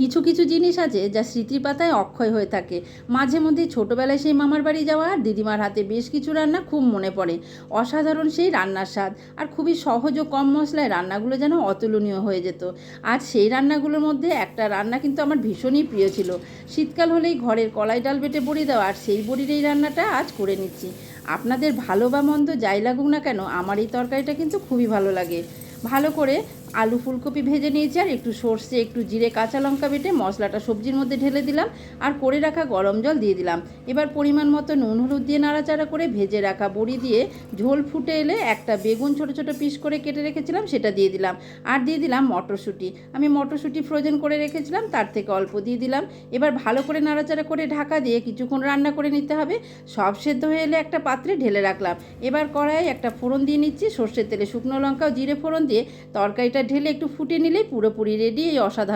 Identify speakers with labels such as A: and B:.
A: কিছু কিছু জিনিস আছে যা স্মৃতির পাতায় অক্ষয় হয়ে থাকে। মাঝে মধ্যে ছোটোবেলায় সেই মামার বাড়ি যাওয়া আর দিদিমার হাতে বেশ কিছু রান্না খুব মনে পড়ে। অসাধারণ সেই রান্নার স্বাদ, আর খুবই সহজ ও কম মশলায় রান্নাগুলো যেন অতুলনীয় হয়ে যেত। আজ সেই রান্নাগুলোর মধ্যে একটা রান্না কিন্তু আমার ভীষণই প্রিয় ছিল। শীতকাল হলেই ঘরের কলাই ডাল বেটে বড়ি দেওয়া, আর সেই বড়ির এই রান্নাটা আজ করে নিচ্ছি। আপনাদের ভালো বা মন্দ যাই লাগুক না কেন, আমার এই তরকারিটা কিন্তু খুবই ভালো লাগে। ভালো করে আলু ফুলকপি ভেজে নিয়েছি, আর একটু সর্ষে, একটু জিরে, কাঁচা লঙ্কা বেটে মশলাটা সবজির মধ্যে ঢেলে দিলাম, আর করে রাখা গরম জল দিয়ে দিলাম। এবার পরিমাণ মতো নুন হলুদ দিয়ে নাড়াচাড়া করে ভেজে রাখা বড়ি দিয়ে ঝোল ফুটে এলে একটা বেগুন ছোটো ছোটো পিস করে কেটে রেখেছিলাম সেটা দিয়ে দিলাম, আর দিয়ে দিলাম মটরশুঁটি। আমি মটরশুঁটি ফ্রোজেন করে রেখেছিলাম, তার থেকে অল্প দিয়ে দিলাম। এবার ভালো করে নাড়াচাড়া করে ঢাকা দিয়ে কিছুক্ষণ রান্না করে নিতে হবে। সব সেদ্ধ হয়ে এলে একটা পাত্রে ঢেলে রাখলাম। এবার কড়াইয়ে একটা ফোড়ন দিয়ে নিচ্ছি, সর্ষের তেলে শুকনো লঙ্কা ও জিরে ফোড়ন দিয়ে তরকারিটা ঢেলে একটু ফুটিয়ে নিলেই পুরোপুরি রেডি এই অসাধারণ